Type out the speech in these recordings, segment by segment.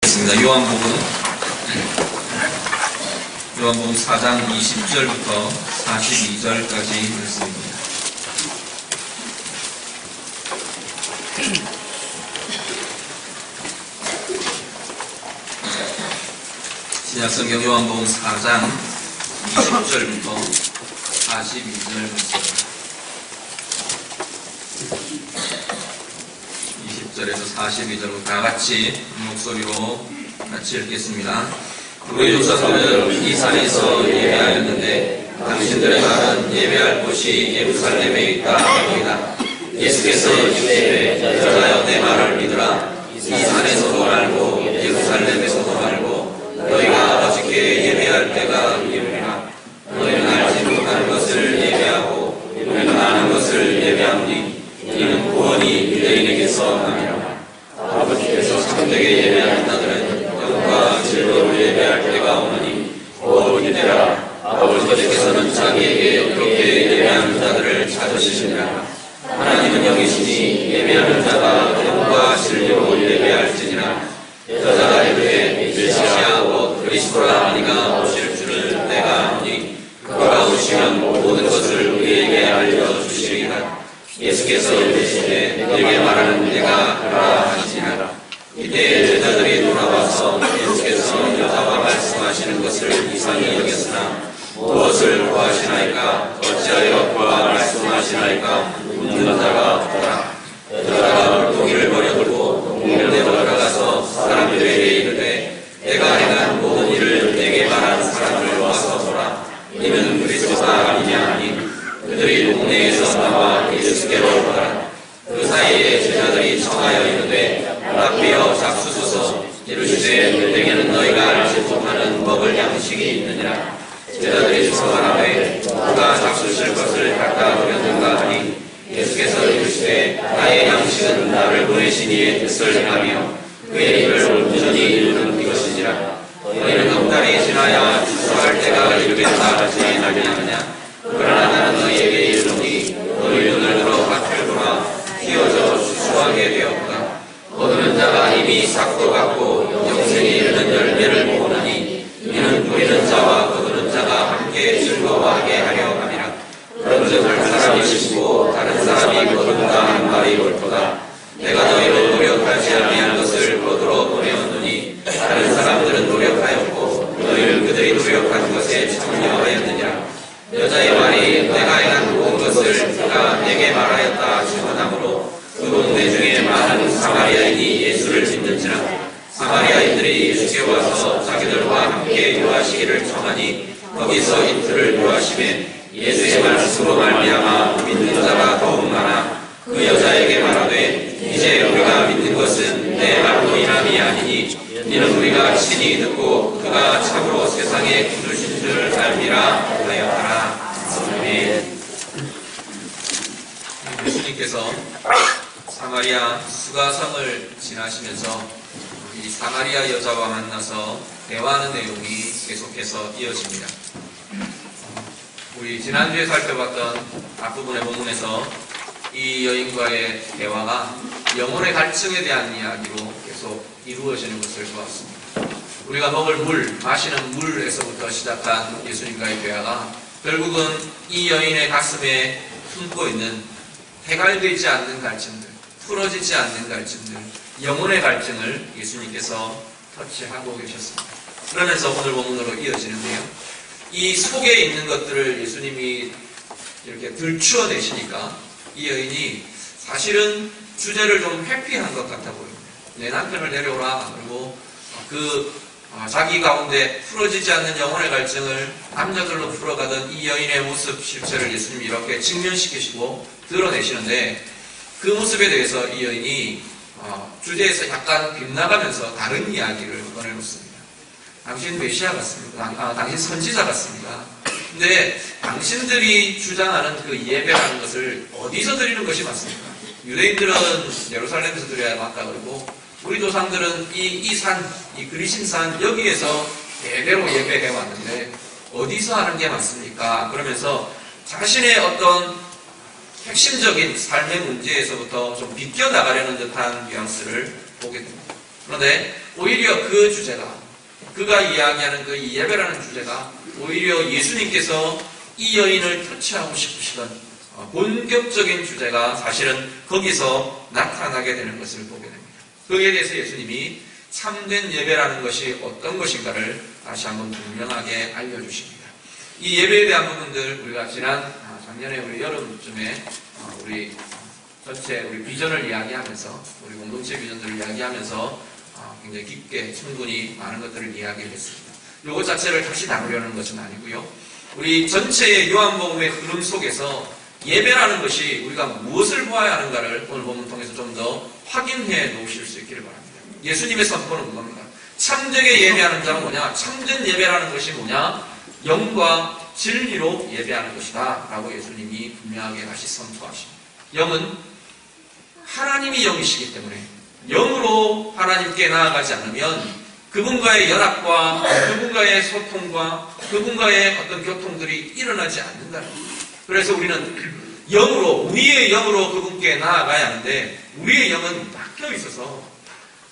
읽겠습니다. 요한복음 4장 20절부터 42절까지 말씀입니다. 신약성경 요한복음 4장 20절부터 42절 말씀입니다. 20절에서 42절로 다 같이 목소리로 같이 읽겠습니다. 우리 조상들은 이 산에서 예배하였는데 당신들의 말은 예배할 곳이 예루살렘에 있다 합니다. 예수께서 이르시되 여자여 내 말을 믿으라. 이 산에서도 말고 예루살렘에서도 말고 너희가 아버지께 예배할 때가 이르리라. 너희는 알지 못하는 것을 예배하고 우리는 아는 것을 예배하니 이는 구원이 유대인에게서 남이라. 아버지께서 참되게 예배하는 자들은 영과 진리로 예배할 때가 오느니 곧 이때라. 아버지께서는 자기에게 그렇게 예배하는 자들을 찾으시니라. 하나님은 영이시니 예배하는 자가 영과 진리로 예배할지니라. 여자가 이르되 메시아 곧 그리스도라 하니가 오실 줄을 내가 아노니 그가 오시면 모든 것을 우리에게 알려주시리라. 예수께서 이르시되 너에게 말하는 내가 그라 하시니라. 이때 제자들이 돌아와서 예수께서 여자와 말씀하시는 것을 이상히 여겼으나 무엇을 구하시나이까 어찌하여 그와 말씀하시나이까 묻는 자가 없더라. 여자가 물고기를 버려두고 동물원에 들어가서 사람들에게 이르되 내가 행한 모든 일을 내게 말한 사람을 와서 보라. 이는 그리스도가 아니냐 하니 그들이 동네에서 나와 예수께로 오더라. 그 사이에 제자들이 청하여 이르되 라비여 잡수소서. 이르시되 내게는 너희가 알지 못하는 먹을 양식이 있느니라. 제자들이 청하라되 누가 잡수실 것을 갖다 드렸는가 하니 예수께서 이르시되 나의 양식은 나를 보내신 이의 뜻을 행하며 그의 일을 온전히 이루는 이것이니라. 너희는 넉 달이 지나야 추수할 때가 이르겠다 하지 아니하느냐. 그러나 나는 너희에게 이르노니 너희 눈을 들어 밭을 보라. 휘어져 추수하게 되었구나. 거두는 자가 이미 삭도 받고 영생에 이르는 열매를 모으나니 이는 누리는 자와 거두는 자가 함께 즐거워하게 하려 함이라. 그런즉 한 사람이 심고 다른 사람이 거둔다 하는 말이 옳도다. 내가 너희를 노력하지 아니한 것을 거두러 보내었느니 다른 사람들은 노력하였고 너희는 그들이 노력한 것에 참여하였느니라. 여자의 말이 내가 행한 모든 것을 그가 내게 말하였다 증언하므로 그 동네 중에 많은 사마리아인이 예수를 믿는지라. 사마리아인들이 예수께 와서 자기들과 함께 유하시기를 청하니 거기서 이틀을 유하심에 예수의 말씀으로 말미암아 믿는 자가 더욱 많아 그 여자에게 말하되 이제 우리가 믿는 것은 내 말로 인함이 아니니 이는 우리가 친히 듣고 그가 참으로 세상에 구주신 줄 알미라 하였더라. 아멘. 예수님께서 사마리아 수가성을 지나시면서 이 사마리아 여자와 만나서 대화하는 내용이 계속해서 이어집니다. 우리 지난주에 살펴봤던 앞부분의 본문에서 이 여인과의 대화가 영혼의 갈증에 대한 이야기로 계속 이루어지는 것을 보았습니다. 우리가 먹을 물, 마시는 물에서부터 시작한 예수님과의 대화가 결국은 이 여인의 가슴에 품고 있는 해갈되지 않는 갈증들, 풀어지지 않는 갈증들, 영혼의 갈증을 예수님께서 터치하고 계셨습니다. 그러면서 오늘 본문으로 이어지는데요. 이 속에 있는 것들을 예수님이 이렇게 들추어내시니까 이 여인이 사실은 주제를 좀 회피한 것 같아 보입니다. 내 남편을 데려오라. 그리고 자기 가운데 풀어지지 않는 영혼의 갈증을 남자들로 풀어가던 이 여인의 모습 실체를 예수님이 이렇게 직면시키시고 드러내시는데 그 모습에 대해서 이 여인이 주제에서 약간 빗나가면서 다른 이야기를 꺼내놓습니다. 당신 메시아 같습니다. 당신 선지자 같습니다. 근데 당신들이 주장하는 그 예배라는 것을 어디서 드리는 것이 맞습니까? 유대인들은 예루살렘에서 드려야 맞다 그러고 우리 조상들은 이 산, 이 그리신 산 여기에서 대대로 예배해 왔는데 어디서 하는 게 맞습니까? 그러면서 자신의 어떤 핵심적인 삶의 문제에서부터 좀 비껴나가려는 듯한 뉘앙스를 보게 됩니다. 그런데 오히려 그 주제가, 그가 이야기하는 그 예배라는 주제가 오히려 예수님께서 이 여인을 터치하고 싶으시던 본격적인 주제가 사실은 거기서 나타나게 되는 것을 보게 됩니다. 거기에 대해서 예수님이 참된 예배라는 것이 어떤 것인가를 다시 한번 분명하게 알려주십니다. 이 예배에 대한 부분들 우리가 작년에 우리 여름쯤에 우리 전체 우리 비전을 이야기하면서 우리 공동체 비전들을 이야기하면서 굉장히 깊게 충분히 많은 것들을 이야기를 했습니다. 이것 자체를 다시 나누려는 것은 아니고요. 우리 전체의 요한복음의 흐름 속에서 예배라는 것이 우리가 무엇을 보아야 하는가를 오늘 본문 통해서 좀 더 확인해 놓으실 수 있기를 바랍니다. 예수님의 선포는 그겁니다. 참되게 예배하는 자는 뭐냐? 참된 예배라는 것이 뭐냐? 영과 진리로 예배하는 것이다 라고 예수님이 분명하게 다시 선포하십니다. 영은 하나님이 영이시기 때문에 영으로 하나님께 나아가지 않으면 그분과의 연합과 그분과의 소통과 그분과의 어떤 교통들이 일어나지 않는다는 거예요. 그래서 우리는 영으로, 우리의 영으로 그분께 나아가야 하는데 우리의 영은 막혀 있어서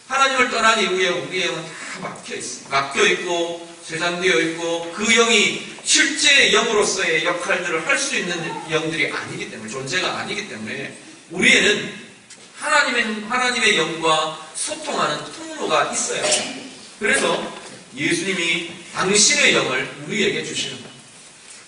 하나님을 떠난 이후에 우리의 영은 다 막혀 있어요. 막혀 있고 세상되어 있고 그 영이 실제 영으로서의 역할들을 할 수 있는 영들이 아니기 때문에, 존재가 아니기 때문에 우리에는 하나님의 영과 소통하는 통로가 있어야 해요. 그래서 예수님이 당신의 영을 우리에게 주시는 겁니다.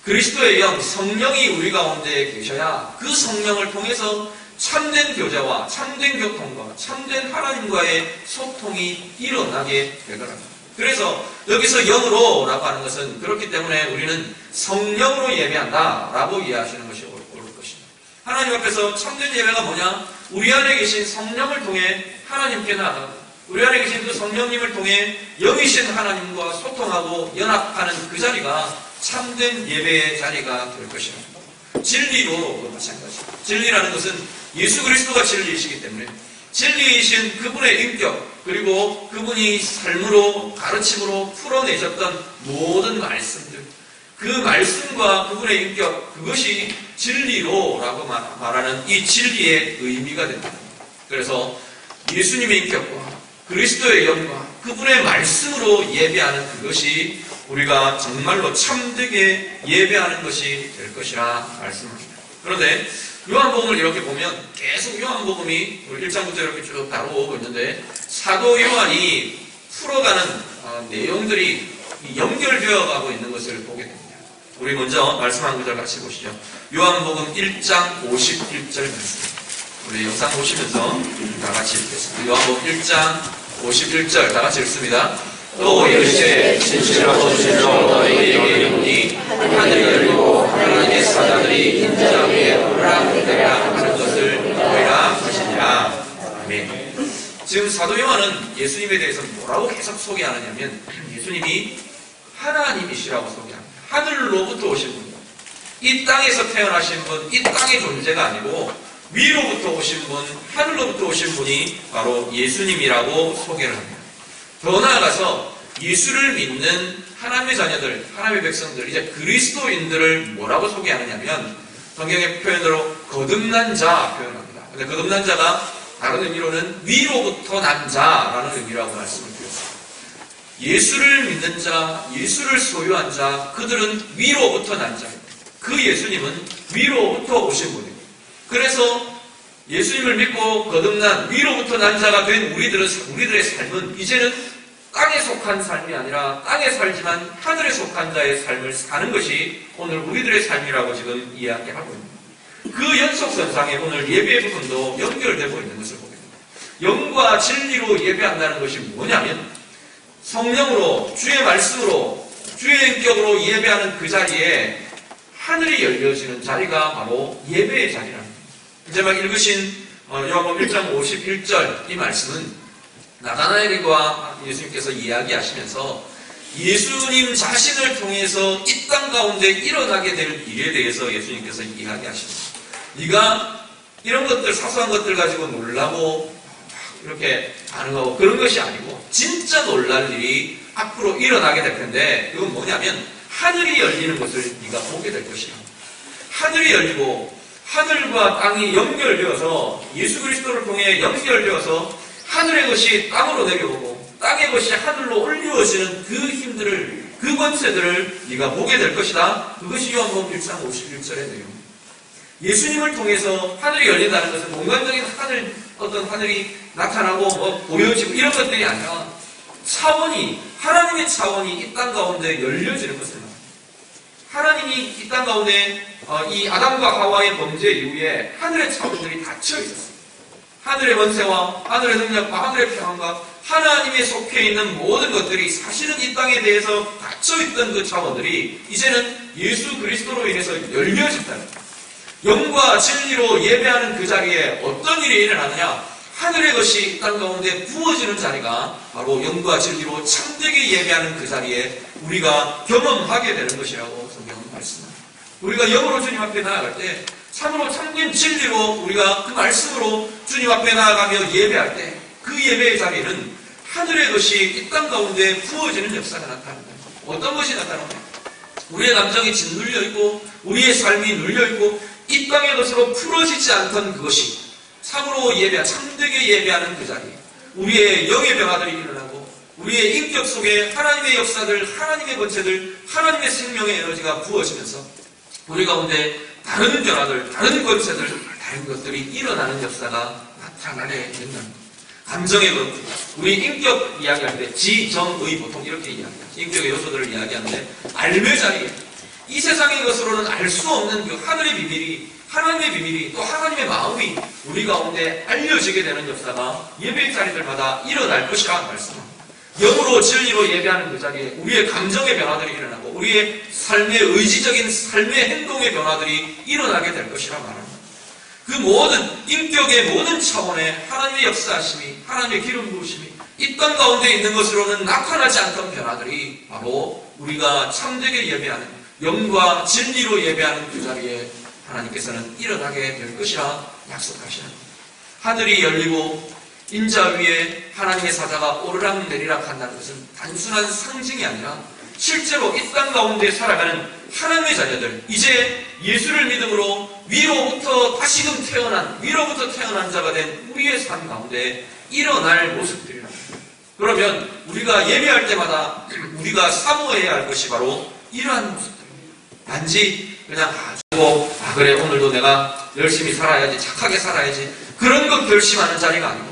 그리스도의 영, 성령이 우리 가운데 계셔야 그 성령을 통해서 참된 교제와 참된 교통과 참된 하나님과의 소통이 일어나게 되더랍니다. 그래서 여기서 영으로 라고 하는 것은 그렇기 때문에 우리는 성령으로 예배한다 라고 이해하시는 것이 옳을 것입니다. 하나님 앞에서 참된 예배가 뭐냐? 우리 안에 계신 성령을 통해 하나님께 나아가고 우리 안에 계신 그 성령님을 통해 영이신 하나님과 소통하고 연합하는 그 자리가 참된 예배의 자리가 될 것입니다. 진리로 마찬가지입니다. 진리라는 것은 예수 그리스도가 진리이시기 때문에 진리이신 그분의 인격 그리고 그분이 삶으로 가르침으로 풀어내셨던 모든 말씀들, 그 말씀과 그분의 인격, 그것이 진리로라고 말하는 이 진리의 의미가 됩니다. 그래서 예수님의 인격과 그리스도의 영과 그분의 말씀으로 예배하는 그것이 우리가 정말로 참되게 예배하는 것이 될 것이라 말씀합니다. 그런데 요한복음을 이렇게 보면 계속 요한복음이 우리 1장부터 이렇게 쭉 다루고 있는데 사도 요한이 풀어가는 내용들이 연결되어 가고 있는 것을 보게 됩니다. 우리 먼저 말씀 한 구절 같이 보시죠. 요한복음 1장 51절 말씀. 우리 영상 보시면서 다 같이 읽겠습니다. 요한복음 1장 51절 다 같이 읽습니다. 또 열쇠 진실하고 진실로 너희에게 이르노니 하늘이 열리고 하나님의 사자들이 인자 위에 오르락내리락 하는 것을 보리라 하시니라. 아멘. 지금 사도 요한은 예수님에 대해서 뭐라고 계속 소개하느냐면 예수님이 하나님이시라고 소개합니다. 하늘로부터 오신 분, 이 땅에서 태어나신 분, 이 땅의 존재가 아니고 위로부터 오신 분, 하늘로부터 오신 분이 바로 예수님이라고 소개를 합니다. 더 나아가서 예수를 믿는 하나님의 자녀들, 하나님의 백성들, 이제 그리스도인들을 뭐라고 소개하느냐면 성경의 표현으로 거듭난 자 표현합니다. 근데 거듭난 자가 다른 의미로는 위로부터 난 자라는 의미라고 말씀을 드렸습니다. 예수를 믿는 자, 예수를 소유한 자, 그들은 위로부터 난 자입니다. 그 예수님은 위로부터 오신 분입니다. 그래서 예수님을 믿고 거듭난 위로부터 난 자가 된 우리들의 삶은 이제는 땅에 속한 삶이 아니라 땅에 살지만 하늘에 속한 자의 삶을 사는 것이 오늘 우리들의 삶이라고 지금 이야기하고 있습니다. 그 연속선상에 오늘 예배의 부분도 연결되고 있는 것을 보게 됩니다. 영과 진리로 예배한다는 것이 뭐냐면 성령으로 주의 말씀으로 주의 인격으로 예배하는 그 자리에 하늘이 열려지는 자리가 바로 예배의 자리랍니다. 이제 막 읽으신 요한복음 1장 51절 이 말씀은 나다나엘과 예수님께서 이야기하시면서 예수님 자신을 통해서 이 땅 가운데 일어나게 될 일에 대해서 예수님께서 이야기하십니다. 네가 이런 것들 사소한 것들 가지고 놀라고 이렇게 반응하고 그런 것이 아니고 진짜 놀랄 일이 앞으로 일어나게 될 텐데 그건 뭐냐면 하늘이 열리는 것을 네가 보게 될 것이다. 하늘이 열리고 하늘과 땅이 연결되어서 예수 그리스도를 통해 연결되어서 하늘의 것이 땅으로 내려오고 땅의 것이 하늘로 올리워지는 그 힘들을, 그 권세들을 네가 보게 될 것이다. 그것이 요한복음 1장 51절의 내용. 예수님을 통해서 하늘이 열린다는 것은 공간적인 어떤 하늘이 나타나고 보여지고 이런 것들이 아니라 하나님의 차원이 이 땅 가운데 열려지는 것을 말합니다. 하나님이 이 땅 가운데 이 아담과 하와의 범죄 이후에 하늘의 차원들이 닫혀 있었습니다. 하늘의 권세와 하늘의 능력과 하늘의 평안과 하나님에 속해 있는 모든 것들이 사실은 이 땅에 대해서 닫혀있던 그 차원들이 이제는 예수 그리스도로 인해서 열려진다는 거예요. 영과 진리로 예배하는 그 자리에 어떤 일이 일어나느냐? 하늘의 것이 이 땅 가운데 부어지는 자리가 바로 영과 진리로 참되게 예배하는 그 자리에 우리가 경험하게 되는 것이라고 성경은 말씀합니다. 우리가 영으로 주님 앞에 나아갈 때 참으로 참된 진리로 우리가 그 말씀으로 주님 앞에 나아가며 예배할 때 그 예배의 자리는 하늘의 것이 이 땅 가운데 부어지는 역사가 나타납니다. 어떤 것이 나타납니까? 우리의 감정이 짓눌려 있고 우리의 삶이 눌려 있고 이 땅의 것으로 풀어지지 않던 그것이 참으로 참되게 예배하는 그 자리에 우리의 영의 변화들이 일어나고 우리의 인격 속에 하나님의 역사들, 하나님의 권세들, 하나님의 생명의 에너지가 부어지면서 우리 가운데 다른 변화들, 다른 권세들, 다른 것들이 일어나는 역사가 나타나게 된다는 것. 감정의 것, 우리 인격 이야기할 때 지정의 보통 이렇게 이야기합니다. 인격의 요소들을 이야기하는데 알매 자리에 이 세상의 것으로는 알 수 없는 그 하늘의 비밀이, 하나님의 비밀이, 또 하나님의 마음이 우리 가운데 알려지게 되는 역사가 예배의 자리들마다 일어날 것이라 말씀합니다. 영으로 진리로 예배하는 그 자리에 우리의 감정의 변화들이 일어나고 우리의 삶의 의지적인 삶의 행동의 변화들이 일어나게 될 것이라 말합니다. 그 모든 인격의 모든 차원에 하나님의 역사하심이, 하나님의 기름 부으심이 이 땅 가운데 있는 것으로는 나타나지 않던 변화들이 바로 우리가 참되게 예배하는 영과 진리로 예배하는 그 자리에 하나님께서는 일어나게 될 것이라 약속하시는 겁니다. 하늘이 열리고 인자 위에 하나님의 사자가 오르락 내리락 한다는 것은 단순한 상징이 아니라 실제로 이 땅 가운데 살아가는 하나님의 자녀들, 이제 예수를 믿음으로 위로부터 태어난 자가 된 우리의 삶 가운데 일어날 모습들이랍니다. 그러면 우리가 예배할 때마다 우리가 사모해야 할 것이 바로 이러한 모습들입니다. 단지 그냥 그래 오늘도 내가 열심히 살아야지, 착하게 살아야지, 그런 것 결심하는 자리가 아니고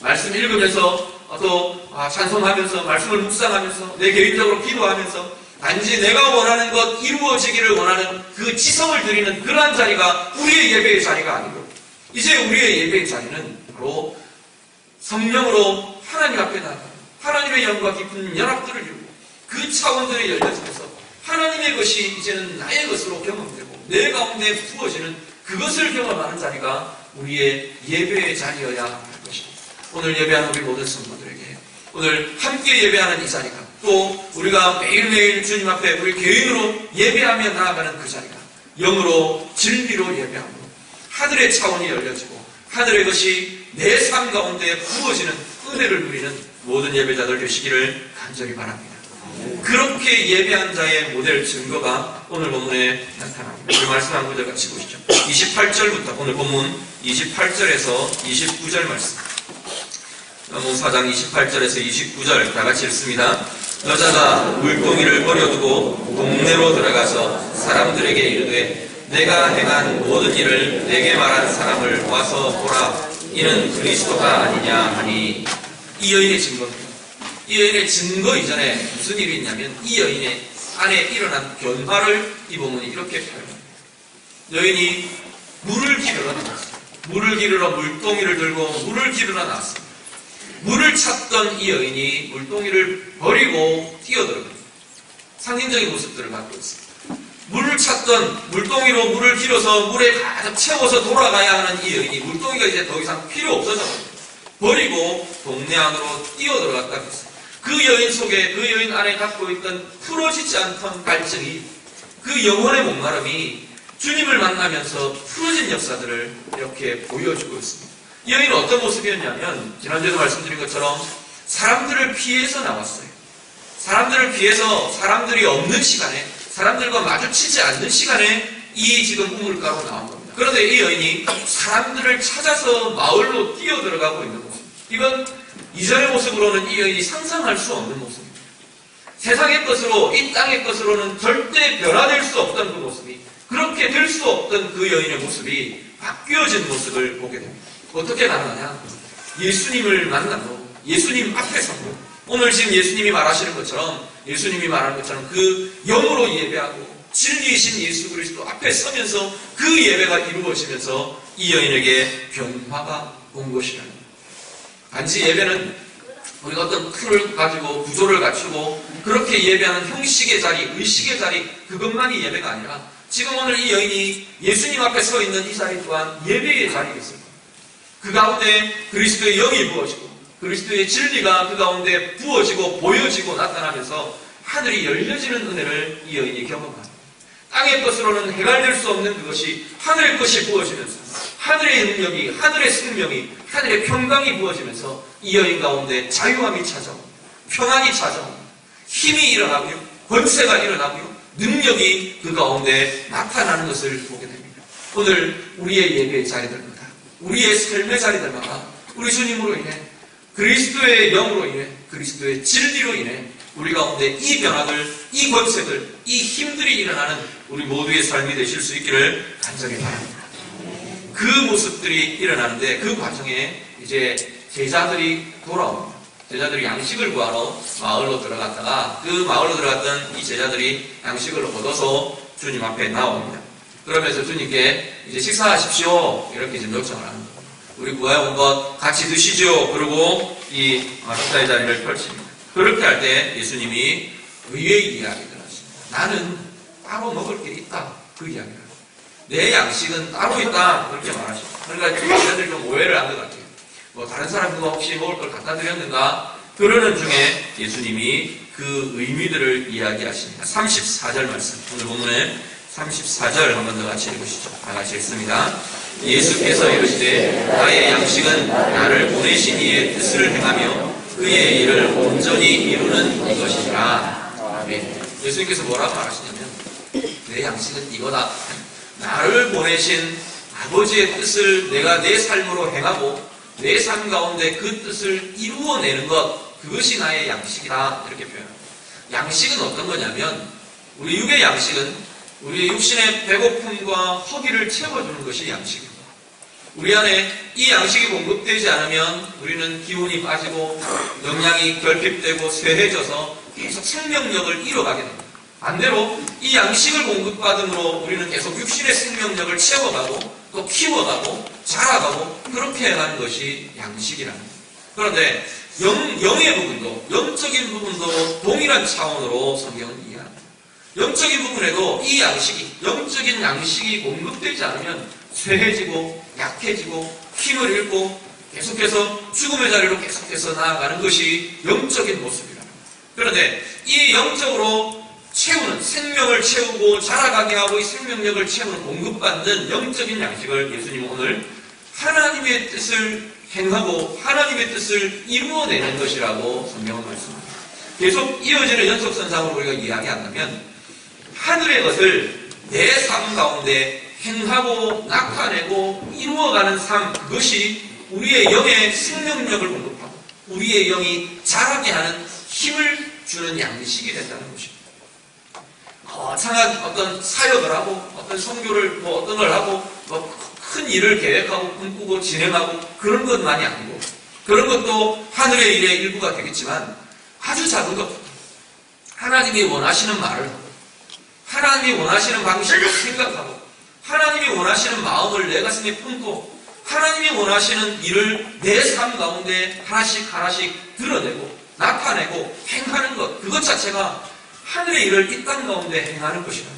말씀 읽으면서 또 찬송하면서 말씀을 묵상하면서 내 개인적으로 기도하면서 단지 내가 원하는 것 이루어지기를 원하는 그 지성을 드리는 그러한 자리가 우리의 예배의 자리가 아니고 이제 우리의 예배의 자리는 바로 성령으로 하나님 앞에 나가 하나님의 영과 깊은 연합들을 이루고 그 차원들이 열려지면서 하나님의 것이 이제는 나의 것으로 경험되고 내 가운데 부어지는 그것을 경험하는 자리가 우리의 예배의 자리여야 할 것입니다. 오늘 예배하는 우리 모든 성도들에게 오늘 함께 예배하는 이 자리가 또 우리가 매일매일 주님 앞에 우리 개인으로 예배하며 나아가는 그 자리가 영으로 진리로 예배하고 하늘의 차원이 열려지고 하늘의 것이 내 삶 가운데 부어지는 은혜를 누리는 모든 예배자들 되시기를 간절히 바랍니다. 그렇게 예배한 자의 모델 증거가 오늘 본문에 나타납니다. 그 말씀 한 구절 같이 보시죠. 28절부터 오늘 본문 28절에서 29절 말씀. 요한복음 4장 28절에서 29절 다 같이 읽습니다. 여자가 물동이를 버려두고 동네로 들어가서 사람들에게 이르되 내가 행한 모든 일을 내게 말한 사람을 와서 보라. 이는 그리스도가 아니냐 하니 이 여인의 증거입니다. 이 여인의 증거 이전에 무슨 일이 있냐면 이 여인의 안에 일어난 변화를 이 본문이 이렇게 표현합니다. 여인이 물을 기르러 나왔습니다. 물을 기르러 물동이를 들고 물을 기르러 나왔습니다. 물을 찾던 이 여인이 물동이를 버리고 뛰어들어갑니다. 상징적인 모습들을 갖고 있습니다. 물을 찾던 물동이로 물을 길어서 물에 가득 채워서 돌아가야 하는 이 여인이 물동이가 이제 더 이상 필요 없어졌습니다. 버리고 동네 안으로 뛰어들어갔다고 했습니다. 그 여인 속에 그 여인 안에 갖고 있던 풀어지지 않던 갈증이 그 영혼의 목마름이 주님을 만나면서 풀어진 역사들을 이렇게 보여주고 있습니다. 이 여인은 어떤 모습이었냐면 지난주에도 말씀드린 것처럼 사람들을 피해서 나왔어요. 사람들을 피해서 사람들이 없는 시간에 사람들과 마주치지 않는 시간에 이 지금 우물가로 나온 겁니다. 그런데 이 여인이 사람들을 찾아서 마을로 뛰어들어가고 있는 모습. 이건 이전의 모습으로는 이 여인이 상상할 수 없는 모습입니다. 세상의 것으로, 이 땅의 것으로는 절대 변화될 수 없던 그 모습이, 그렇게 될 수 없던 그 여인의 모습이 바뀌어진 모습을 보게 됩니다. 어떻게 가능하냐? 예수님을 만나고 예수님 앞에 서고, 오늘 지금 예수님이 말하시는 것처럼, 예수님이 말하는 것처럼 그 영으로 예배하고 진리이신 예수 그리스도 앞에 서면서 그 예배가 이루어지면서 이 여인에게 변화가 온 것이라는 거예요. 단지 예배는 우리가 어떤 틀을 가지고 구조를 갖추고 그렇게 예배하는 형식의 자리, 의식의 자리, 그것만이 예배가 아니라 지금 오늘 이 여인이 예수님 앞에 서 있는 이 자리 또한 예배의 자리겠습니다. 그 가운데 그리스도의 영이 부어지고 그리스도의 진리가 그 가운데 부어지고 보여지고 나타나면서 하늘이 열려지는 은혜를 이 여인이 경험합니다. 땅의 것으로는 해결될 수 없는 그것이 하늘의 것이 부어지면서 하늘의 능력이, 하늘의 생명이, 하늘의 평강이 부어지면서 이 여인 가운데 자유함이 찾아오고 평안이 찾아오고 힘이 일어나고요, 권세가 일어나고요, 능력이 그 가운데 나타나는 것을 보게 됩니다. 오늘 우리의 예배의 자리들마다, 우리의 삶의 자리들마다 우리 주님으로 인해, 그리스도의 영으로 인해, 그리스도의 진리로 인해 우리 가운데 이 변화들, 이 권세들, 이 힘들이 일어나는 우리 모두의 삶이 되실 수 있기를 간절히 바랍니다. 그 모습들이 일어나는데 그 과정에 이제 제자들이 돌아옵니다. 제자들이 양식을 구하러 마을로 들어갔다가 그 마을로 들어갔던 이 제자들이 양식을 얻어서 주님 앞에 나옵니다. 그러면서 주님께 이제 식사하십시오 이렇게 지금 요청을 합니다. 우리 구하여 온 것 같이 드시죠. 그리고 이 식사의 자리를 펼칩니다. 그렇게 할 때 예수님이 의외의 이야기를 하십니다. 나는 따로 먹을 게 있다. 그 이야기를 합니다. 내 양식은 따로 있다. 그렇게 말하십니다. 그러니까 제자들이 좀 오해를 한 것 같아요. 뭐 다른 사람 누가 혹시 먹을 걸 갖다 드렸는가? 그러는 중에 예수님이 그 의미들을 이야기하십니다. 34절 말씀. 오늘 본문에 34절 한 번 더 같이 읽으시죠. 다 같이 읽습니다. 예수께서 이르시되 나의 양식은 나를 보내신 이의 뜻을 행하며 그의 일을 온전히 이루는 이것이니라. 아멘. 예수님께서 뭐라고 말하시냐면 내 양식은 이거다. 나를 보내신 아버지의 뜻을 내가 내 삶으로 행하고 내 삶 가운데 그 뜻을 이루어내는 것, 그것이 나의 양식이다. 이렇게 표현합니다. 양식은 어떤 거냐면 우리 육의 양식은 우리의 육신의 배고픔과 허기를 채워주는 것이 양식입니다. 우리 안에 이 양식이 공급되지 않으면 우리는 기운이 빠지고 영양이 결핍되고 쇠해져서 계속 생명력을 잃어가게 됩니다. 반대로 이 양식을 공급받음으로 우리는 계속 육신의 생명력을 채워가고 또 키워가고 자라가고 그렇게 해가는 것이 양식이라는 거예요. 그런데 영의 부분도, 영적인 부분도 동일한 차원으로 성경은 이해합니다. 영적인 부분에도 이 양식이, 영적인 양식이 공급되지 않으면 쇠해지고 약해지고 힘을 잃고 계속해서 죽음의 자리로 계속해서 나아가는 것이 영적인 모습이라는 거예요. 그런데 이 영적으로 채우는, 생명을 채우고 자라가게 하고 이 생명력을 채우는 공급받는 영적인 양식을 예수님은 오늘 하나님의 뜻을 행하고 하나님의 뜻을 이루어내는 것이라고 성경은 말씀합니다. 계속 이어지는 연속선상으로 우리가 이야기한다면 하늘의 것을 내 삶 가운데 행하고 나타내고 이루어가는 삶, 그것이 우리의 영의 생명력을 공급하고 우리의 영이 자라게 하는 힘을 주는 양식이 된다는 것입니다. 거창한 어떤 사역을 하고 어떤 선교를 어떤 걸 하고 큰 일을 계획하고 꿈꾸고 진행하고 그런 것만이 아니고 그런 것도 하늘의 일의 일부가 되겠지만 아주 작은 것부터 하나님이 원하시는 말을 하고 하나님이 원하시는 방식을 생각하고 하나님이 원하시는 마음을 내 가슴에 품고 하나님이 원하시는 일을 내 삶 가운데 하나씩 하나씩 드러내고 나타내고 행하는 것, 그것 자체가 하늘의 일을 이 땅 가운데 행하는 것이다.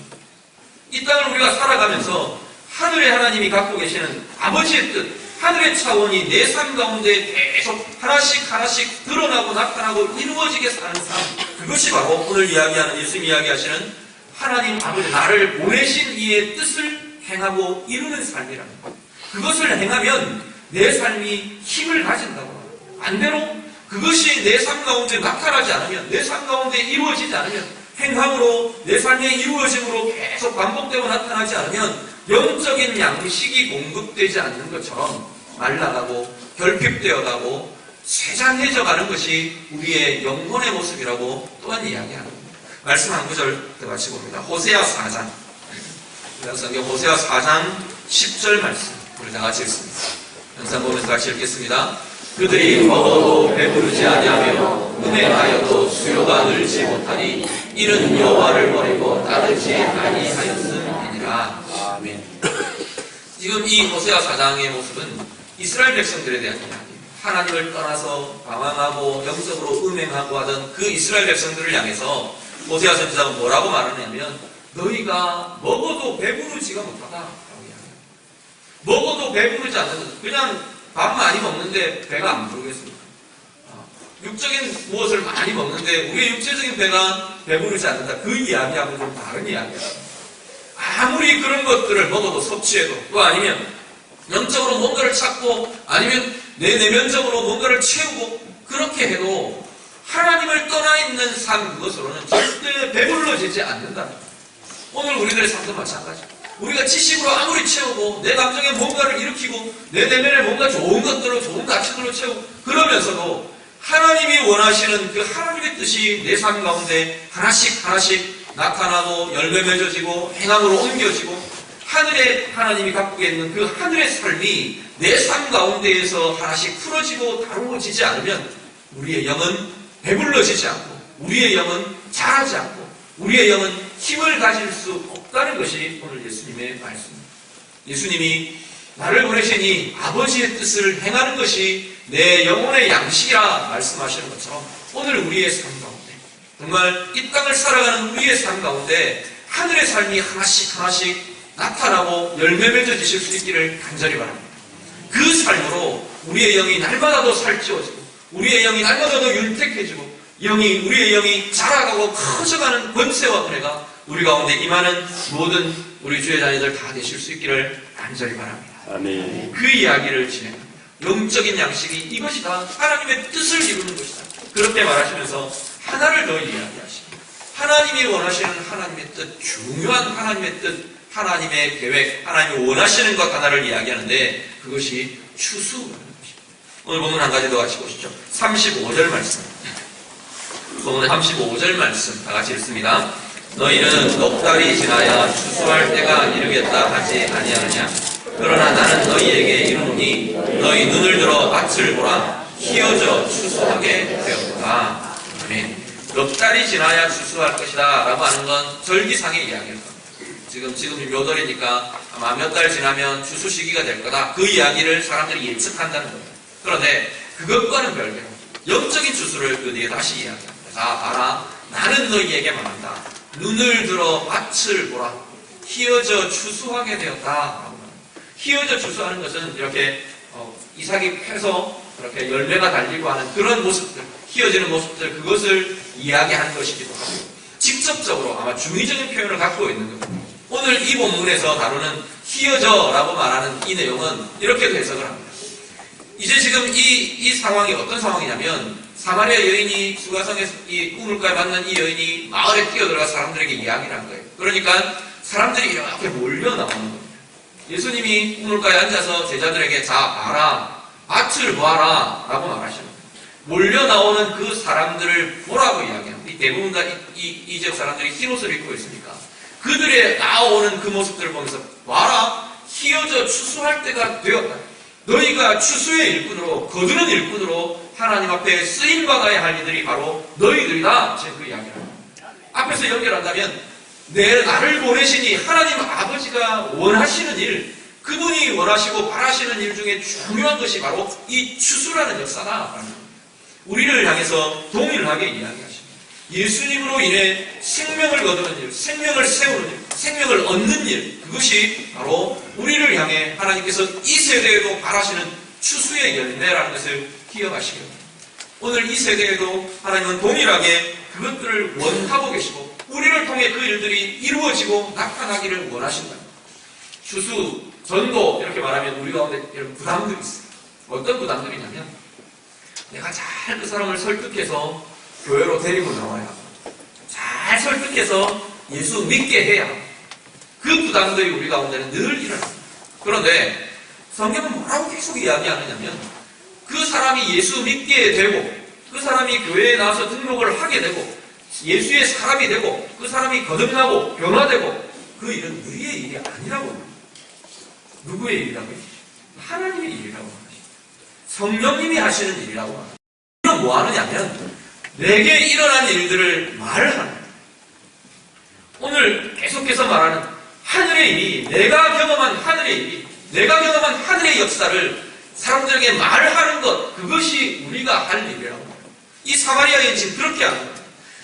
이 땅을 우리가 살아가면서 하늘의 하나님이 갖고 계시는 아버지의 뜻, 하늘의 차원이 내 삶 가운데 계속 하나씩 하나씩 드러나고 나타나고 이루어지게 사는 삶, 그것이 바로 오늘 이야기하는, 예수님이 이야기하시는 하나님 아버지, 나를 보내신 이의 뜻을 행하고 이루는 삶이라는 것. 그것을 행하면 내 삶이 힘을 가진다고. 반대로 그것이 내 삶 가운데 나타나지 않으면, 내 삶 가운데 이루어지지 않으면, 행함으로 내 삶의 이루어짐으로 계속 반복되고 나타나지 않으면 영적인 양식이 공급되지 않는 것처럼 말라가고 결핍되어가고 쇠잔해져 가는 것이 우리의 영혼의 모습이라고 또한 이야기합니다. 말씀 한 구절 더 같이 봅니다. 호세아 4장. 성경 호세아 4장 10절 말씀. 우리 다 같이 읽습니다. 영상 보면서 같이 읽겠습니다. 그들이 먹어도 배부르지 아니하며 은행하여도 수요가 늘지 못하니 이는 여호와를 버리고 따르지 아니하였음이니라. 아멘. 지금 이 호세아 4장의 모습은 이스라엘 백성들에 대한 이야기입니다. 하나님을 떠나서 방황하고 영적으로 음행하고 하던 그 이스라엘 백성들을 향해서 호세아 선지자가 뭐라고 말하냐면 너희가 먹어도 배부르지가 못하다. 먹어도 배부르지 않는, 그냥 밥 많이 먹는데 배가 안 부르겠습니까? 육적인 무엇을 많이 먹는데 우리의 육체적인 배가 배부르지 않는다. 그 이야기하고는 좀 다른 이야기야. 아무리 그런 것들을 먹어도 섭취해도, 또 아니면 영적으로 뭔가를 찾고 아니면 내 내면적으로 뭔가를 채우고 그렇게 해도 하나님을 떠나 있는 삶, 그것으로는 절대 배불러지지 않는다. 오늘 우리들의 삶도 마찬가지. 우리가 지식으로 아무리 채우고 내 감정에 뭔가를 일으키고 내 내면에 뭔가 좋은 것들로 좋은 가치들로 채우고 그러면서도 하나님이 원하시는 그 하나님의 뜻이 내 삶 가운데 하나씩 하나씩 나타나고 열매 맺어지고 행함으로 옮겨지고 하늘에 하나님이 갖고 있는 그 하늘의 삶이 내 삶 가운데에서 하나씩 풀어지고 다루어지지 않으면 우리의 영은 배불러지지 않고 우리의 영은 자라지 않고 우리의 영은 힘을 가질 수 없다는 것이 오늘 예수님의 말씀입니다. 예수님이 나를 보내시니 아버지의 뜻을 행하는 것이 내 영혼의 양식이라 말씀하시는 것처럼 오늘 우리의 삶 가운데 정말 이 땅을 살아가는 우리의 삶 가운데 하늘의 삶이 하나씩 하나씩 나타나고 열매 맺어지실 수 있기를 간절히 바랍니다. 그 삶으로 우리의 영이 날마다 더 살찌워지고 우리의 영이 날마다 더 윤택해지고 우리의 영이 자라가고 커져가는 권세와 은혜가 우리 가운데 임하는 모든 우리 주의 자녀들 다 되실 수 있기를 간절히 바랍니다. 아멘. 그 이야기를 진행합니다. 영적인 양식이 이것이다. 하나님의 뜻을 이루는 것이다. 그렇게 말하시면서 하나를 더 이야기하십니다. 하나님이 원하시는 하나님의 뜻, 중요한 하나님의 뜻, 하나님의 계획, 하나님이 원하시는 것 하나를 이야기하는데 그것이 추수라는 것입니다. 오늘 본문 한 가지 더 같이 보시죠. 35절 말씀. 본문 35절 말씀 다 같이 읽습니다. 너희는 넉 달이 지나야 추수할 때가 이르겠다 하지 아니하느냐. 그러나 나는 너희에게 이르노니 너희 눈을 들어 밭을 보라. 희어져 추수하게 되었다. 아멘. 넉 달이 지나야 추수할 것이다 라고 하는 건 절기상의 이야기일 겁니다. 지금 몇 월이니까 아마 몇 달 지나면 추수 시기가 될 거다. 그 이야기를 사람들이 예측한다는 겁니다. 그런데 그것과는 별개로 영적인 추수를 그 뒤에 다시 이야기합니다. 자, 봐라. 나는 너희에게 말한다. 눈을 들어 밭을 보라. 희어져 추수하게 되었다. 희어져 추수하는 것은 이렇게 이삭이 펴서 이렇게 열매가 달리고 하는 그런 모습들, 희어지는 모습들, 그것을 이야기하는 것이기도 하고 직접적으로 아마 중의적인 표현을 갖고 있는 겁니다. 오늘 이 본문에서 다루는 희어져라고 말하는 이 내용은 이렇게도 해석을 합니다. 이제 지금 이 상황이 어떤 상황이냐면 사마리아 여인이 수가성에서 이 우물가에 만난 이 여인이 마을에 뛰어들어가 사람들에게 이야기를 한 거예요. 그러니까 사람들이 이렇게 몰려 나오는 겁니다. 예수님이 우물가에 앉아서 제자들에게 자 봐라, 밭을 보아라 라고 말하시는 거예요. 몰려 나오는 그 사람들을 보라고 이야기합니다. 대부분 다 이 지역 사람들이 흰 옷을 입고 있으니까 그들의 나오는 그 모습들을 보면서 봐라, 희어져 추수할 때가 되었다. 너희가 추수의 일꾼으로, 거두는 일꾼으로 하나님 앞에 쓰임받아야 할 이들이 바로 너희들이다. 지금 그 이야기를 합니다. 앞에서 연결한다면 나를 보내시니 하나님 아버지가 원하시는 일, 그분이 원하시고 바라시는 일 중에 중요한 것이 바로 이 추수라는 역사다. 우리를 향해서 동일하게 이야기하십니다. 예수님으로 인해 생명을 거두는 일, 생명을 세우는 일, 생명을 얻는 일, 그것이 바로 우리를 향해 하나님께서 이 세대에도 바라시는 추수의 열매라는 것을 기억하시기 바랍니다. 오늘 이 세대에도 하나님은 동일하게 그것들을 원하고 계시고 우리를 통해 그 일들이 이루어지고 나타나기를 원하신다. 추수, 전도 이렇게 말하면 우리 가운데 이런 부담들이 있어요. 어떤 부담들이냐면 내가 잘 그 사람을 설득해서 교회로 데리고 나와야 하고 잘 설득해서 예수 믿게 해야 하고 그 부담들이 우리 가운데는 늘 일어납니다. 그런데 성경은 뭐라고 계속 이야기하느냐면 그 사람이 예수 믿게 되고 그 사람이 교회에 나와서 등록을 하게 되고 예수의 사람이 되고 그 사람이 거듭나고 변화되고 그 일은 우리의 일이 아니라고 합니다. 누구의 일이라고요? 하나님의 일이라고 합니다. 성령님이 하시는 일이라고 합니다. 이건 뭐 하느냐면 내게 일어난 일들을 말하는 거예요. 오늘 계속해서 말하는 하늘의 일이 내가 경험한 하늘의 일이 내가 경험한 하늘의 역사를 사람들에게 말하는 것 그것이 우리가 할 일이라고 합니다. 이 사마리아인 지금 그렇게 하는 거예요.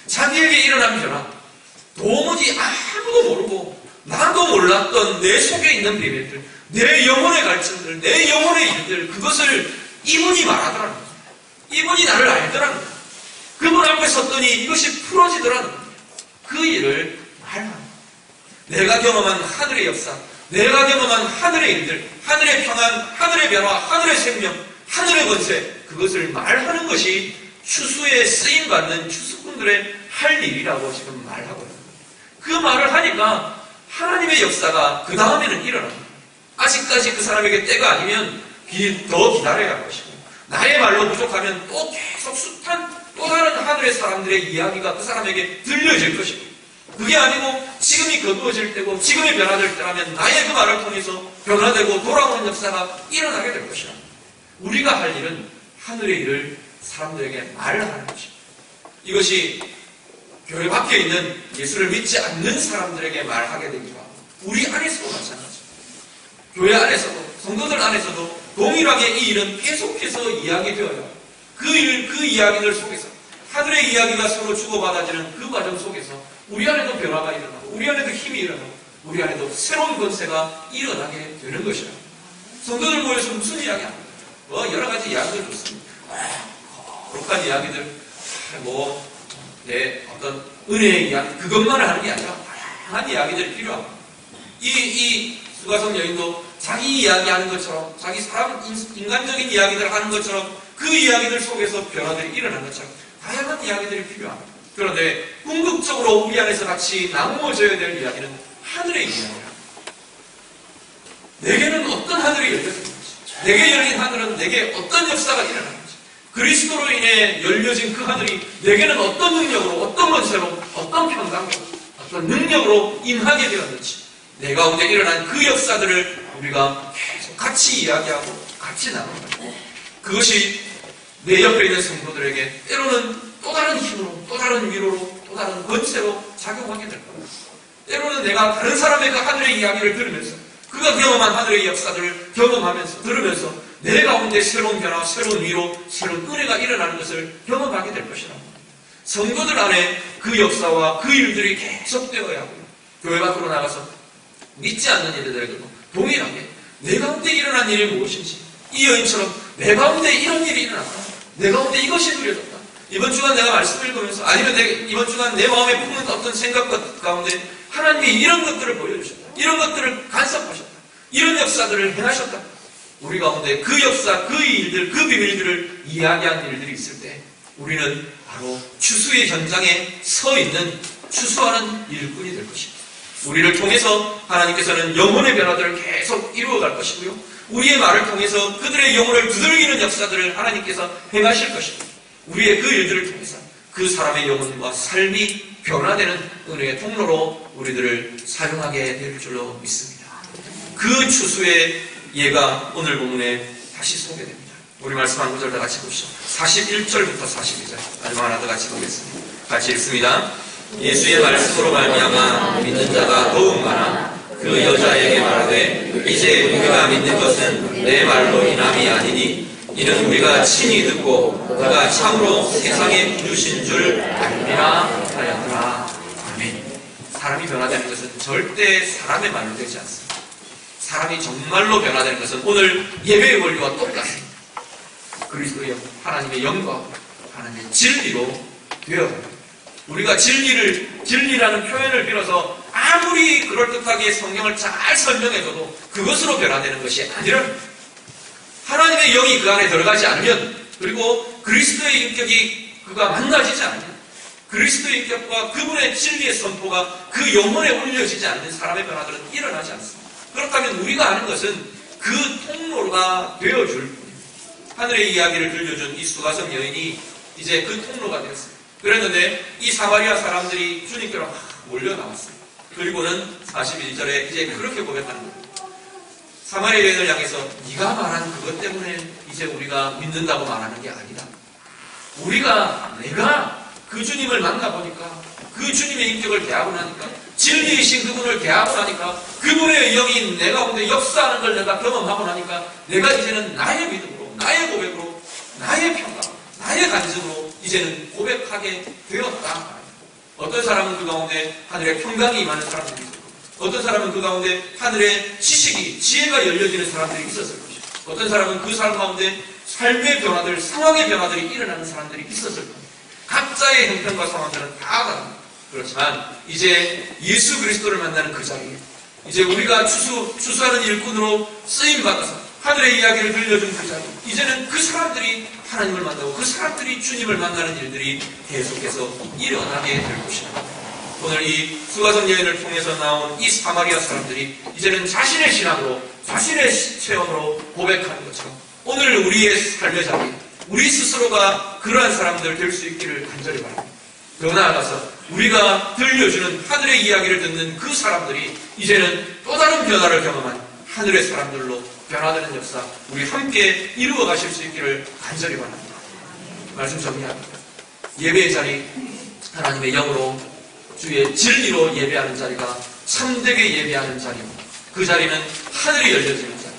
자기에게 일어난 변화 도무지 아무도 모르고 나도 몰랐던 내 속에 있는 비밀들 내 영혼의 갈증들 내 영혼의 일들 그것을 이분이 말하더라는 거예요. 이분이 나를 알더라는 거예요. 그분 앞에 섰더니 이것이 풀어지더라는 거예요. 그 일을 말하는 거예요. 내가 경험한 하늘의 역사 내가 경험한 하늘의 일들 하늘의 평안 하늘의 변화 하늘의 생명 하늘의 권세 그것을 말하는 것이 추수에 쓰임받는 추수꾼들의 할 일이라고 지금 말하고 있는 거예요. 그 말을 하니까 하나님의 역사가 그 다음에는 일어납니다. 아직까지 그 사람에게 때가 아니면 더 기다려야 할 것이고 나의 말로 부족하면 또 계속 숱한 또 다른 하늘의 사람들의 이야기가 그 사람에게 들려질 것이고 그게 아니고 지금이 거두어질 때고 지금이 변화될 때라면 나의 그 말을 통해서 변화되고 돌아오는 역사가 일어나게 될 것이라. 우리가 할 일은 하늘의 일을 사람들에게 말하는 것입니다. 이것이 교회 밖에 있는 예수를 믿지 않는 사람들에게 말하게 되기도 하고 우리 안에서도 마찬가지입니다. 교회 안에서도 성도들 안에서도 동일하게 이 일은 계속해서 이야기되어요. 그 이야기들 속에서 하늘의 이야기가 서로 주고받아지는 그 과정 속에서 우리 안에도 변화가 일어나고 우리 안에도 힘이 일어나고 우리 안에도 새로운 권세가 일어나게 되는 것이라. 성도들 모여서 무슨 이야기 합니까? 여러 가지 이야기들 좋습니다. 거룩한 이야기들 내 어떤 은혜의 이야기 그것만을 하는 게 아니라 다양한 이야기들이 필요합니다. 이 수가성 여인도 자기 이야기하는 것처럼 자기 사람 인간적인 이야기들을 하는 것처럼 그 이야기들 속에서 변화들이 일어난 것처럼 다양한 이야기들이 필요합니다. 그런데 궁극적으로 우리 안에서 같이 나누어져야 될 이야기는 하늘의 이야기입니다. 내게는 어떤 하늘이 열려졌는지 내게 열린 하늘은 내게 어떤 역사가 일어나는지 그리스도로 인해 열려진 그 하늘이 내게는 어떤 능력으로 어떤 권세로 어떤 평강으로 어떤 능력으로 임하게 되었는지 내 가운데 일어난 그 역사들을 우리가 계속 같이 이야기하고 같이 나눕니다. 그것이 내 옆에 있는 성도들에게 때로는 또 다른 힘으로 또 다른 위로로 또 다른 권세로 작용하게 될 겁니다. 때로는 내가 다른 사람의 그 하늘의 이야기를 들으면서 그가 경험한 하늘의 역사들을 경험하면서 들으면서 내 가운데 새로운 변화, 새로운 위로, 새로운 은혜가 일어나는 것을 경험하게 될 것이라고 합니다. 성도들 안에 그 역사와 그 일들이 계속되어야 하고요. 교회 밖으로 나가서 믿지 않는 이들에게도 동일하게 내 가운데 일어난 일이 무엇인지 이 여인처럼 내 가운데 이런 일이 일어났다. 내 가운데 이것이 누려졌다. 이번 주간 내가 말씀을 읽으면서 아니면 이번 주간 내 마음에 품는 어떤 생각 가운데 하나님이 이런 것들을 보여주셨다. 이런 것들을 간섭하셨다. 이런 역사들을 행하셨다. 우리 가운데 그 역사, 그 일들, 그 비밀들을 이야기한 일들이 있을 때 우리는 바로 추수의 현장에 서 있는 추수하는 일꾼이 될 것입니다. 우리를 통해서 하나님께서는 영혼의 변화들을 계속 이루어갈 것이고요. 우리의 말을 통해서 그들의 영혼을 두들기는 역사들을 하나님께서 행하실 것입니다. 우리의 그 일들을 통해서 그 사람의 영혼과 삶이 변화되는 은혜의 통로로 우리들을 사용하게 될 줄로 믿습니다. 그 추수의 예가 오늘 본문에 다시 소개됩니다. 우리 말씀 한 구절 다 같이 보시죠. 41절부터 42절 마지막 하나 더 같이 보겠습니다. 같이 읽습니다. 예수의 말씀으로 말미암아 믿는 자가 더욱 많아 그 여자에게 말하되 이제 우리가 믿는 것은 내 말로 인함이 아니니 이는 우리가 친히 듣고 그가 참으로 세상에 부르신 줄 알리라 하였더라. 아멘. 사람이 변화되는 것은 절대 사람의 말로 되지 않습니다. 사람이 정말로 변화되는 것은 오늘 예배의 원리와 똑같습니다. 그리스도의 하나님의 영광, 하나님의 진리로 되어갑니다. 우리가 진리라는 표현을 빌어서 아무리 그럴듯하게 성경을 잘 설명해줘도 그것으로 변화되는 것이 아니랍니다. 하나님의 영이 그 안에 들어가지 않으면 그리고 그리스도의 인격이 그가 만나지지 않으면 그리스도의 인격과 그분의 진리의 선포가 그 영혼에 올려지지 않는 사람의 변화들은 일어나지 않습니다. 그렇다면 우리가 아는 것은 그 통로가 되어줄 뿐입니다. 하늘의 이야기를 들려준 이 수가성 여인이 이제 그 통로가 되었어요. 그랬는데 이 사마리아 사람들이 주님께로 막 몰려 나왔어요. 그리고는 41절에 이제 그렇게 고백하는 거예요. 사마리아 여인을 향해서 네가 말한 그것 때문에 이제 우리가 믿는다고 말하는 게 아니다. 내가 그 주님을 만나보니까 그 주님의 인격을 대하고 나니까 진리이신 그분을 대하고 나니까 그분의 영이 내 가운데 역사하는 걸 내가 경험하고 나니까 내가 이제는 나의 믿음으로, 나의 고백으로, 나의 평강, 나의 간증으로 이제는 고백하게 되었다. 어떤 사람은 그 가운데 하늘의 평강이 임하는 사람들이 있었고, 어떤 사람은 그 가운데 하늘의 지식이, 지혜가 열려지는 사람들이 있었을 것이고, 어떤 사람은 그 삶 가운데 삶의 변화들, 상황의 변화들이 일어나는 사람들이 있었을 겁니다. 각자의 형편과 상황들은 다 다릅니다. 그렇지만 이제 예수 그리스도를 만나는 그 자리에 이제 우리가 추수하는 일꾼으로 쓰임받아서 하늘의 이야기를 들려준 그 자리, 이제는 그 사람들이 하나님을 만나고 그 사람들이 주님을 만나는 일들이 계속해서 일어나게 될 것입니다. 오늘 이 수가성 여인을 통해서 나온 이 사마리아 사람들이 이제는 자신의 신앙으로, 자신의 체험으로 고백하는 것처럼 오늘 우리의 삶의 자리, 우리 스스로가 그러한 사람들 될 수 있기를 간절히 바랍니다. 더 나아가서 우리가 들려주는 하늘의 이야기를 듣는 그 사람들이 이제는 또 다른 변화를 경험한 하늘의 사람들로 변화되는 역사, 우리 함께 이루어 가실 수 있기를 간절히 바랍니다. 말씀 정리합니다. 예배의 자리, 하나님의 영으로 주의 진리로 예배하는 자리가 참되게 예배하는 자리입니다. 그 자리는 하늘이 열려지는 자리,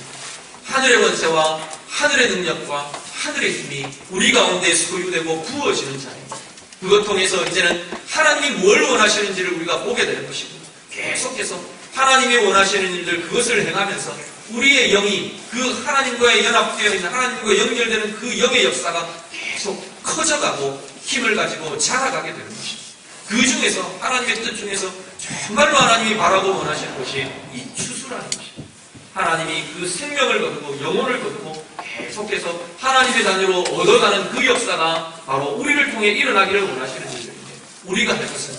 하늘의 권세와 하늘의 능력과 하늘의 힘이 우리 가운데 소유되고 부어지는 자리입니다. 그것 통해서 이제는 하나님이 뭘 원하시는지를 우리가 보게 되는 것입니다. 계속해서 하나님이 원하시는 일들, 그것을 행하면서 우리의 영이 그 하나님과의 연합되어 있는, 하나님과 연결되는 그 영의 역사가 계속 커져가고 힘을 가지고 자라가게 되는 것입니다. 그 중에서 하나님의 뜻 중에서 정말로 하나님이 바라고 원하시는 것이 이 추수라는 것입니다. 하나님이 그 생명을 거두고 영혼을 거두고 계속해서 하나님의 자녀로 얻어가는 그 역사가 바로 우리를 통해 일어나기를 원하시는 일들인데, 우리가 할 것은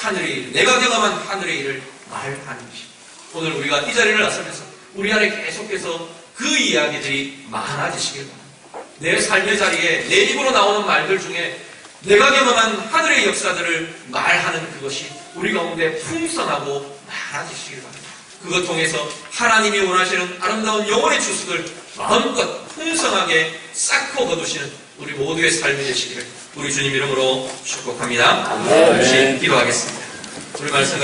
하늘의 일, 내가 경험한 하늘의 일을 말하는 것입니다. 오늘 우리가 이 자리를 나서면서 우리 안에 계속해서 그 이야기들이 많아지시길 바랍니다. 내 삶의 자리에 내 입으로 나오는 말들 중에 내가 경험한 하늘의 역사들을 말하는 그것이 우리 가운데 풍성하고 많아지시길 바랍니다. 그것 통해서 하나님이 원하시는 아름다운 영혼의 추수를 마음껏 풍성하게 쌓고 거두시는 우리 모두의 삶이 되시기를 우리 주님 이름으로 축복합니다. 잠시 기도하겠습니다. 우리 말씀